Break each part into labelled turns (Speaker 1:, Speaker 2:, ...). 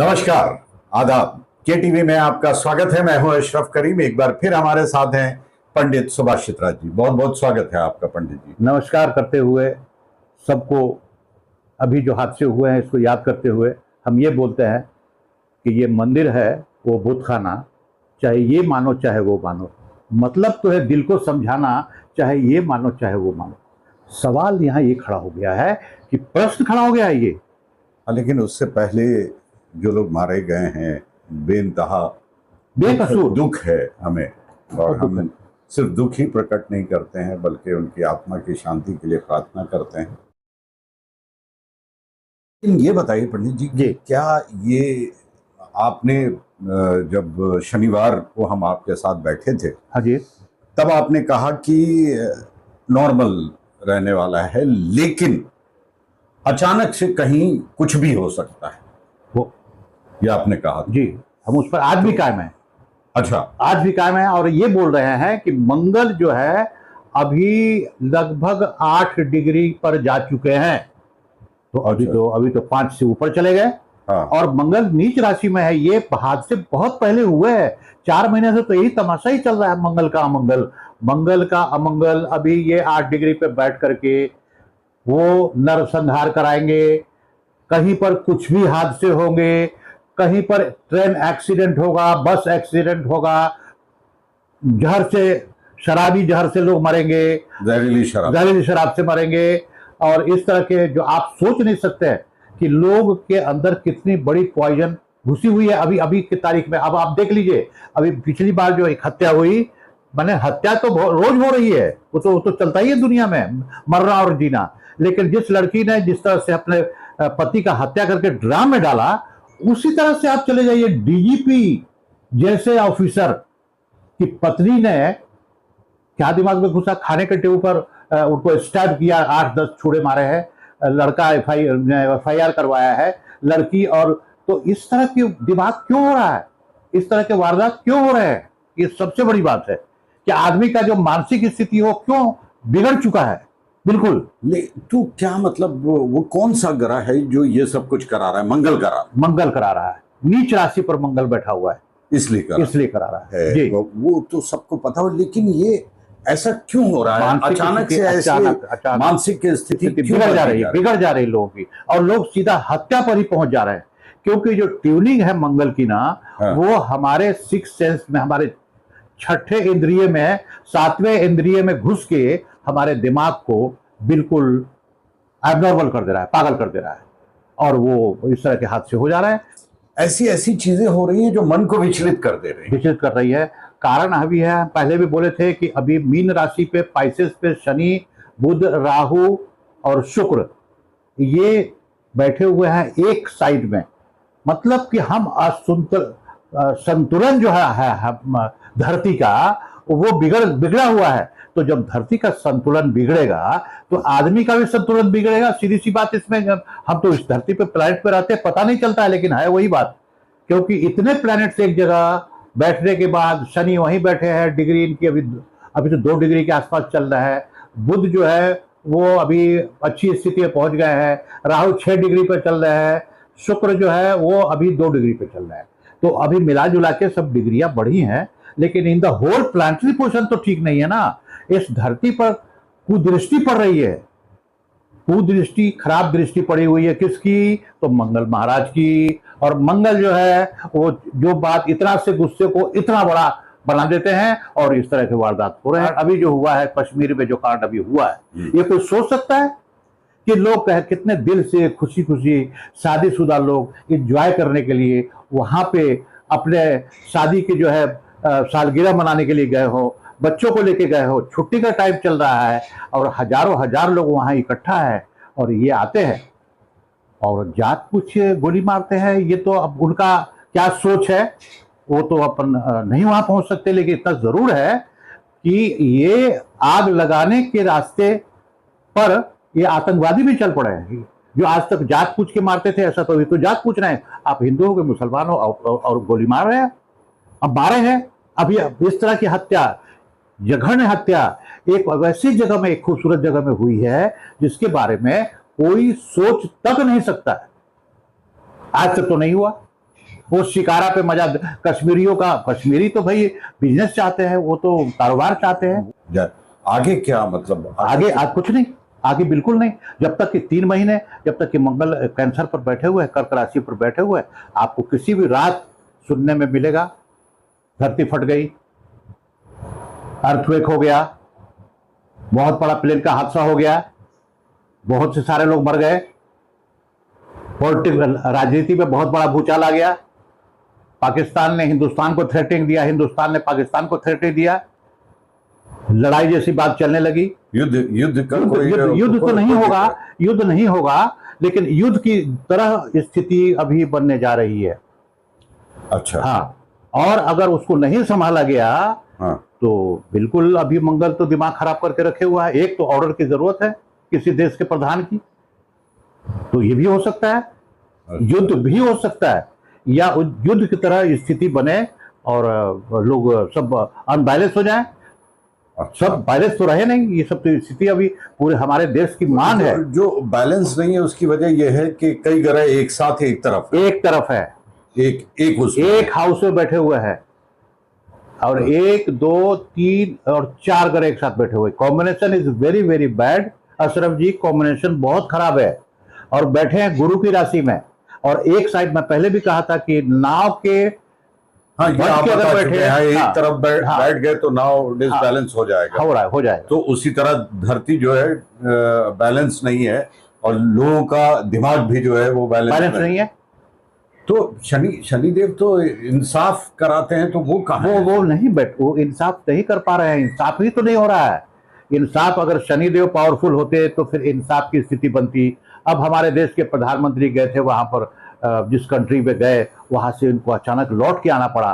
Speaker 1: नमस्कार, आदाब। के टीवी में आपका स्वागत है। मैं हूं अशरफ करीम। एक बार फिर हमारे साथ हैं पंडित सुभाष चित्रा जी। बहुत बहुत स्वागत है आपका पंडित जी।
Speaker 2: नमस्कार करते हुए सबको, अभी जो हादसे हुए हैं इसको याद करते हुए हम ये बोलते हैं कि ये मंदिर है वो भूत खाना, चाहे ये मानो चाहे वो मानो। मतलब तो है दिल को समझाना, चाहे ये मानो चाहे वो मानो। सवाल यहाँ ये खड़ा हो गया है कि प्रश्न खड़ा हो गया है ये।
Speaker 1: लेकिन उससे पहले जो लोग मारे गए हैं, बेइंतहा
Speaker 2: बेकसूर
Speaker 1: दुख है हमें, और हम सिर्फ दुख ही प्रकट नहीं करते हैं बल्कि उनकी आत्मा की शांति के लिए प्रार्थना करते हैं। लेकिन ये बताइए पंडित जी, क्या ये आपने जब शनिवार को हम आपके साथ बैठे थे,
Speaker 2: हाँ जी,
Speaker 1: तब आपने कहा कि नॉर्मल रहने वाला है, लेकिन अचानक से कहीं कुछ भी हो सकता है,
Speaker 2: वो
Speaker 1: ये आपने कहा
Speaker 2: जी। हम उस पर आज भी कायम है।
Speaker 1: अच्छा,
Speaker 2: आज भी कायम है और ये बोल रहे हैं कि मंगल जो है अभी लगभग 8 डिग्री पर जा चुके हैं। तो अभी तो 5 से ऊपर चले गए।
Speaker 1: हाँ।
Speaker 2: और मंगल नीच राशि में है। ये हादसे बहुत पहले हुए हैं। 4 महीने से तो यही तमाशा ही चल रहा है, मंगल का अमंगल, मंगल का अमंगल। अभी ये 8 डिग्री पे बैठ करके वो नरसंहार कराएंगे। कहीं पर कुछ भी हादसे होंगे, कहीं पर ट्रेन एक्सीडेंट होगा, बस एक्सीडेंट होगा, जहर से, शराबी जहर से लोग मरेंगे, जहरीली शराब से मरेंगे। और इस तरह के जो आप सोच नहीं सकते हैं कि लोग के अंदर कितनी बड़ी पॉइजन घुसी हुई है अभी अभी की तारीख में। अब आप देख लीजिए, अभी पिछली बार जो एक हत्या हुई, मैंने हत्या तो रोज हो रही है, वो तो चलता ही है दुनिया में, मरना और जीना। लेकिन जिस लड़की ने जिस तरह से अपने पति का हत्या करके ड्राम में डाला, उसी तरह से आप चले जाइए, डीजीपी जैसे ऑफिसर की पत्नी ने क्या दिमाग में घुसा, खाने के टेबल पर उनको स्टैब किया, 8-10 छुरे मारे हैं, लड़का एफआईआर करवाया है लड़की। और तो इस तरह की दिमाग क्यों हो रहा है, इस तरह के वारदात क्यों हो रहे हैं, ये सबसे बड़ी बात है कि आदमी का जो मानसिक स्थिति हो क्यों बिगड़ चुका है। बिल्कुल।
Speaker 1: तो क्या मतलब वो कौन सा ग्रह है जो ये सब कुछ करा रहा है? मंगल
Speaker 2: करा रहा है। नीच राशि पर मंगल बैठा हुआ है, इसलिए करा रहा है जी।
Speaker 1: वो तो सबको पता हो, लेकिन ये ऐसा क्यों हो रहा है? अचानक से ऐसे मानसिक स्थिति
Speaker 2: बिगड़ जा रही लोगों की, और लोग सीधा हत्या पर ही पहुंच जा रहे हैं। क्योंकि जो ट्यूनिंग है मंगल की ना, वो हमारे 6 सेंस में, हमारे 6ठे इंद्रिय में, 7वें इंद्रिय में घुस के हमारे दिमाग को बिल्कुल एबनॉर्मल कर दे रहा है, पागल कर दे रहा है। और वो इस तरह के हादसे हो जा रहे हैं।
Speaker 1: ऐसी चीजें हो रही हैं जो मन को विचलित कर रही है।
Speaker 2: कारण अभी है, पहले भी बोले थे कि अभी मीन राशि पे, पाइसेस पे शनि, बुध, राहु और शुक्र ये बैठे हुए हैं एक साइड में। मतलब कि हम संतुलन जो है धरती का, वो बिगड़ा हुआ है। तो जब धरती का संतुलन बिगड़ेगा तो आदमी का भी संतुलन बिगड़ेगा। सीधी सी बात। इसमें हम तो इस धरती पे, प्लैनेट पे रहते हैं, पता नहीं चलता है, लेकिन है वही बात। क्योंकि इतने प्लैनेट्स एक जगह बैठने के बाद, शनि वहीं बैठे हैं, डिग्री इनकी अभी तो 2 डिग्री के आसपास चल रहा है। बुध जो है वो अभी अच्छी स्थिति में पहुंच गए हैं। राहु 6 डिग्री पर चल रहे हैं। शुक्र जो है वो अभी 2 डिग्री पे चल रहा है। तो अभी मिला जुला के सब डिग्रियां बढ़ी हैं, लेकिन in the whole planetary position तो ठीक नहीं है ना। इस धरती पर कुदृष्टि पड़ रही है, कुदृष्टि, खराब दृष्टि पड़ी हुई है। किसकी? तो मंगल महाराज की। और मंगल जो है वो जो बात, इतना से गुस्से को इतना बड़ा बना देते हैं, और इस तरह के वारदात हो रहे हैं। अभी जो हुआ है कश्मीर में, जो कांड अभी हुआ है, ये कोई सोच सकता है कि लोग कितने दिल से खुशी खुशी शादीशुदा लोग एंजॉय करने के लिए वहां पे अपने शादी की जो है सालगिरह मनाने के लिए गए हो, बच्चों को लेके गए हो, छुट्टी का टाइम चल रहा है, और हजारों हजार लोग वहां इकट्ठा है, और ये आते हैं और जात कुछ गोली मारते हैं। ये तो अब उनका क्या सोच है वो तो अपन नहीं वहां पहुंच सकते। लेकिन इतना जरूर है कि ये आग लगाने के रास्ते पर ये आतंकवादी भी चल पड़े हैं। जो आज तक जात पूछ के मारते थे, ऐसा तो अभी तो जात पूछ रहे हैं, आप हिंदू हो के मुसलमान हो, और गोली मार रहे हैं, अब मारे हैं। अभी इस तरह की हत्या, जघन्य हत्या एक वैसी जगह में, एक खूबसूरत जगह में हुई है जिसके बारे में कोई सोच तक नहीं सकता है। आज तक तो नहीं हुआ। वो शिकारा पे मजा, कश्मीरियों का, कश्मीरी तो भाई बिजनेस चाहते हैं, वो तो कारोबार चाहते हैं।
Speaker 1: आगे क्या मतलब
Speaker 2: आगे कुछ नहीं, आगे बिल्कुल नहीं। जब तक कि 3 महीने, जब तक कि मंगल कैंसर पर बैठे हुए हैं, कर्क राशि पर बैठे हुए हैं, आपको किसी भी रात सुनने में मिलेगा धरती फट गई, अर्थक्वेक हो गया, बहुत बड़ा प्लेन का हादसा हो गया, बहुत से सारे लोग मर गए, पॉलिटिकल राजनीति में बहुत बड़ा भूचाल आ गया, पाकिस्तान ने हिंदुस्तान को थ्रेटिंग दिया, हिंदुस्तान ने पाकिस्तान को थ्रेटिंग दिया, लड़ाई जैसी बात चलने लगी।
Speaker 1: युद्ध
Speaker 2: तो नहीं होगा, युद्ध नहीं होगा, लेकिन युद्ध की तरह स्थिति अभी बनने जा रही है।
Speaker 1: अच्छा।
Speaker 2: हाँ, और अगर उसको नहीं संभाला गया,
Speaker 1: हाँ,
Speaker 2: तो बिल्कुल अभी मंगल तो दिमाग खराब करके रखे हुआ है। एक तो ऑर्डर की जरूरत है किसी देश के प्रधान की, तो ये भी हो सकता है, युद्ध भी हो सकता है, या युद्ध की तरह स्थिति बने और लोग सब अनबैलेंस हो जाए।
Speaker 1: अच्छा।
Speaker 2: सब बैलेंस तो रहे नहीं, ये सब तो स्थिति अभी पूरे हमारे देश की मान है।
Speaker 1: जो बैलेंस नहीं है उसकी वजह यह है कि कई ग्रह एक साथ एक तरफ
Speaker 2: है,
Speaker 1: एक
Speaker 2: एक हाउस में बैठे हुए हैं, और 1 2 3 और 4 ग्रह एक साथ बैठे हुए। Combination is very very bad Ashraf ji, combination बहुत खराब है। और बैठे हैं गुरु की राशि में, और एक साइड में पहले भी कहा था कि नाव के,
Speaker 1: हाँ, ये आप बता चुके हैं, एक तरफ बैठ गए तो नाव डिसबैलेंस हो जाएगा,
Speaker 2: हो जाएगा।
Speaker 1: तो उसी तरह धरती जो है बैलेंस नहीं है, और लोगों का दिमाग भी जो है वो बैलेंस नहीं है। तो शनिदेव तो इंसाफ कराते हैं, तो वो कहाँ
Speaker 2: वो नहीं वो इंसाफ नहीं कर पा रहे हैं, इंसाफ ही तो नहीं हो रहा है। इंसाफ, अगर शनिदेव पावरफुल होते तो फिर इंसाफ की स्थिति बनती। अब हमारे देश के प्रधानमंत्री गए थे वहां पर, जिस कंट्री में गए वहां से उनको अचानक लौट के आना पड़ा,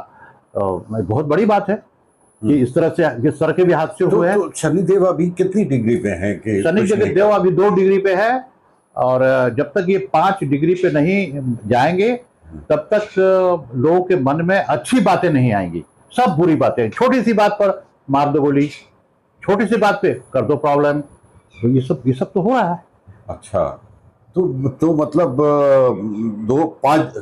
Speaker 2: बहुत बड़ी बात है कि इस तरह से, जिस तरह के भी हादसे हुए हैं।
Speaker 1: तो शनिदेव अभी कितनी डिग्री पे हैं कि
Speaker 2: शनिदेव अभी 2 डिग्री पे है, और जब तक ये 5 डिग्री पे नहीं जाएंगे तब तक लोगों के मन में अच्छी बातें नहीं आएंगी, सब बुरी बातें। छोटी सी बात पर मार दो गोली, छोटी सी बात पे कर दो प्रॉब्लम, तो ये सब तो हो रहा है।
Speaker 1: अच्छा, तो मतलब 2-5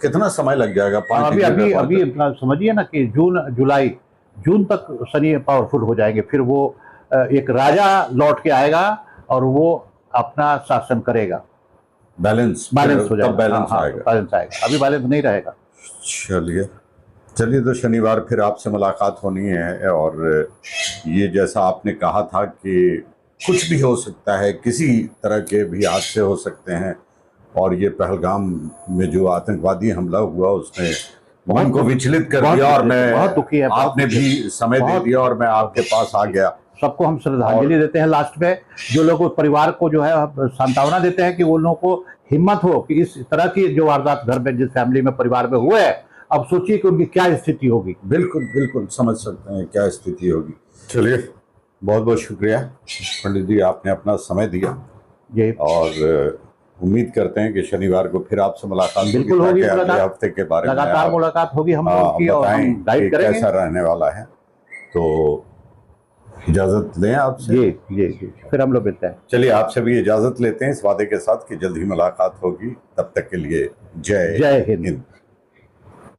Speaker 1: कितना समय लग जाएगा? 5
Speaker 2: अभी समझिए ना कि जून तक शनि पावरफुल हो जाएंगे, फिर वो एक राजा लौट के आएगा और वो अपना शासन करेगा,
Speaker 1: बैलेंस
Speaker 2: हो जाएगा,
Speaker 1: बैलेंस आएगा।
Speaker 2: अभी बैलेंस नहीं रहेगा।
Speaker 1: चलिए तो शनिवार फिर आपसे मुलाकात होनी है, और ये जैसा आपने कहा था कि कुछ भी हो सकता है, किसी तरह के भी हादसे हो सकते हैं, और ये पहलगाम में जो आतंकवादी हमला हुआ उसने मन को विचलित कर दिया, और मैं
Speaker 2: बहुत दुखी है,
Speaker 1: आपने भी समय दे दिया और मैं आपके पास आ गया।
Speaker 2: सबको हम श्रद्धांजलि देते हैं लास्ट में, जो लोग परिवार को जो है सांत्वना देते हैं कि उन लोगों को हिम्मत हो कि इस तरह की जो वारदात घर में, जिस फैमिली में, परिवार में हुए है, अब सोचिए कि उनकी क्या स्थिति होगी।
Speaker 1: बिल्कुल समझ सकते हैं क्या स्थिति होगी। चलिए, बहुत बहुत शुक्रिया पंडित जी, आपने अपना समय दिया
Speaker 2: जी,
Speaker 1: और उम्मीद करते हैं कि शनिवार को फिर आपसे मुलाकात
Speaker 2: बिल्कुल होगी।
Speaker 1: अगले हफ्ते के बारे में
Speaker 2: लगातार मुलाकात होगी हम लोग की, और हम गाइड करेंगे
Speaker 1: कैसा रहने वाला है। तो इजाजत लें आपसे।
Speaker 2: जी, फिर हम लोग मिलते हैं।
Speaker 1: चलिए, आपसे भी इजाजत लेते हैं इस वादे के साथ कि जल्द ही मुलाकात होगी। तब तक के लिए जय
Speaker 2: हिंद।